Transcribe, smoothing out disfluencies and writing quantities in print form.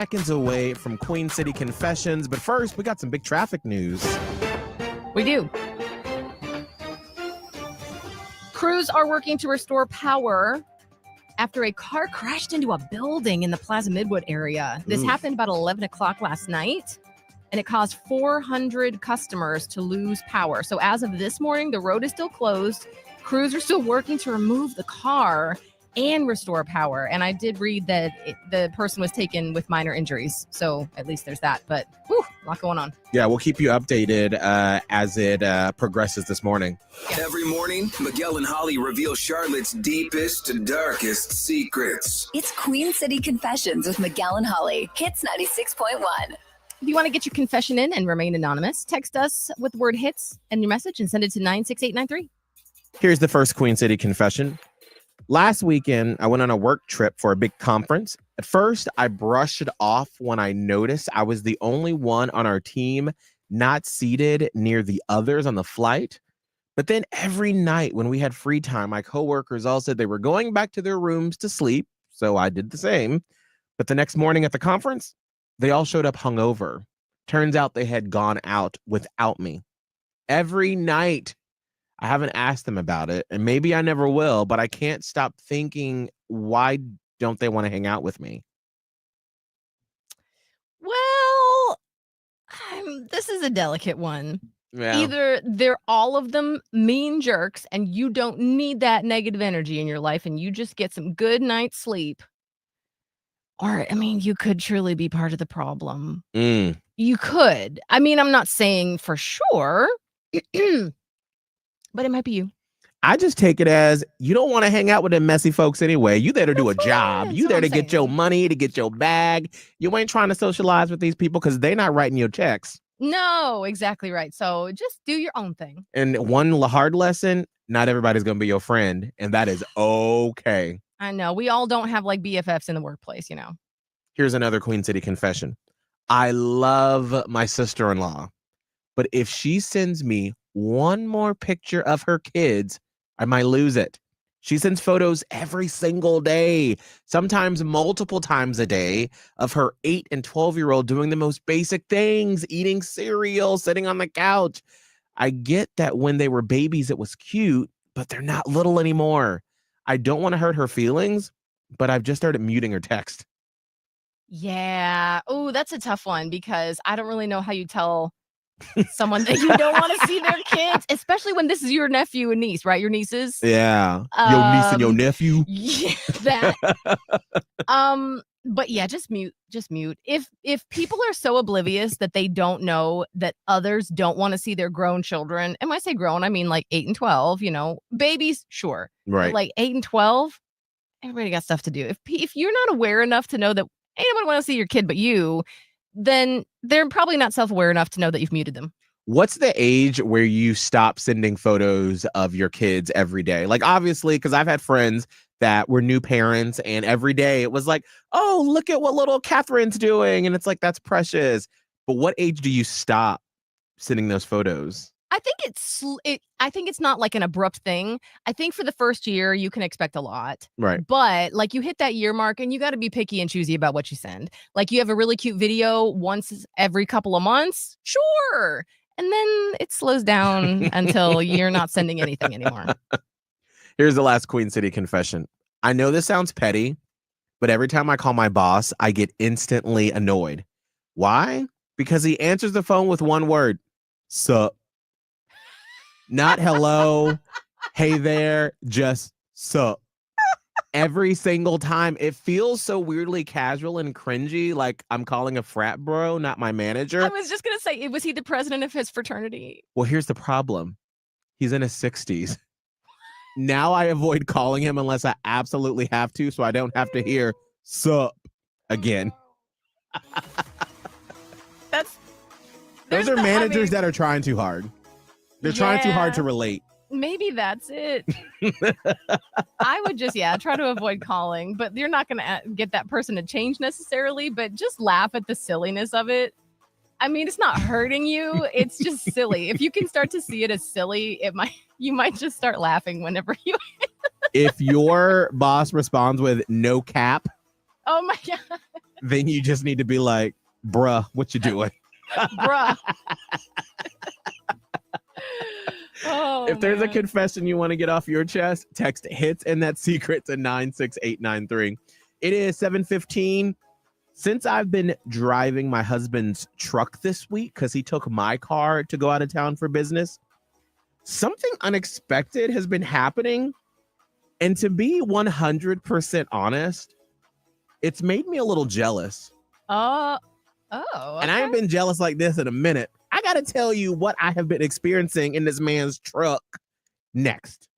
Seconds away from Queen City Confessions, but first, we got some big traffic news. We do. Crews are working to restore power after a car crashed into a building in the Plaza Midwood area. This happened about 11 o'clock last night, and it caused 400 customers to lose power. So as of this morning, the road is still closed. Crews are still working to remove the car and restore power. And I did read that the person was taken with minor injuries. So at least there's that. But whew, a lot going on. Yeah, we'll keep you updated as it progresses this morning. Every morning, Miguel and Holly reveal Charlotte's deepest and darkest secrets. It's Queen City Confessions with Miguel and Holly. Hits 96.1. If you want to get your confession in and remain anonymous, text us with the word hits and your message and send it to 96893. Here's the first Queen City confession. Last weekend, I went on a work trip for a big conference. At first, I brushed it off when I noticed I was the only one on our team not seated near the others on the flight. But then every night when we had free time, my coworkers all said they were going back to their rooms to sleep. So I did the same. But the next morning at the conference, they all showed up hungover. Turns out they had gone out without me. Every night. I haven't asked them about it, and maybe I never will, but I can't stop thinking, why don't they want to hang out with me? Well, this is a delicate one. Yeah. Either they're all of them mean jerks and you don't need that negative energy in your life and you just get some good night's sleep. Or, I mean, you could truly be part of the problem. You could. I mean, I'm not saying for sure. But it might be you. I just take it as you don't want to hang out with them messy folks anyway. You there to do a job. You there to get your money, to get your bag. You ain't trying to socialize with these people because they're not writing your checks. No, exactly right. So just do your own thing. And one hard lesson, not everybody's going to be your friend. And that is okay. I know. We all don't have like BFFs in the workplace, you know. Here's another Queen City confession. I love my sister-in-law. But if she sends me one more picture of her kids, I might lose it. She sends photos every single day, sometimes multiple times a day, of her 8 and 12-year-old doing the most basic things, eating cereal, sitting on the couch. I get that when they were babies, it was cute, but they're not little anymore. I don't want to hurt her feelings, but I've just started muting her text. Yeah. Oh, that's a tough one because I don't really know how you tell someone that you don't want to see their kids, especially when this is your nephew and niece, right? Your nieces. Yeah. Your niece and your nephew. Yeah, that. But yeah, just mute. If people are so oblivious that they don't know that others don't want to see their grown children, and when I say grown, I mean like 8 and 12, you know, babies, sure. Right. But like 8 and 12, everybody got stuff to do. If you're not aware enough to know that ain't nobody want to see your kid but you, then they're probably not self-aware enough to know that you've muted them. What's the age where you stop sending photos of your kids every day? Like, obviously, because I've had friends that were new parents and every day it was like, oh, look at what little Catherine's doing. And it's like, that's precious. But what age do you stop sending those photos? I think it's not like an abrupt thing. I think for the first year, you can expect a lot. Right. But like you hit that year mark and you got to be picky and choosy about what you send. Like you have a really cute video once every couple of months. Sure. And then it slows down until you're not sending anything anymore. Here's the last Queen City confession. I know this sounds petty, but every time I call my boss, I get instantly annoyed. Why? Because he answers the phone with one word. Sup. Not hello, hey there, just sup. Every single time. It feels so weirdly casual and cringy, like I'm calling a frat bro, not my manager. I was just going to say, was he the president of his fraternity? Well, here's the problem. He's in his 60s. Now I avoid calling him unless I absolutely have to, so I don't have to hear sup again. Those are managers that are trying too hard. They're trying too hard to relate. Maybe that's it. I would just, try to avoid calling, but you're not going to get that person to change necessarily, but just laugh at the silliness of it. I mean, it's not hurting you. It's just silly. If you can start to see it as silly, you might just start laughing whenever you. If your boss responds with no cap. Oh my God. then you just need to be like, bruh, what you doing? Bruh. Oh, If there's a man. confession you want to get off your chest, text hits and that secret to 96893. It is 7:15. Since I've been driving my husband's truck this week because he took my car to go out of town for business, something unexpected has been happening. And to be 100% honest, it's made me a little jealous. Okay. And I ain't been jealous like this in a minute. I got to tell you what I have been experiencing in this man's truck next.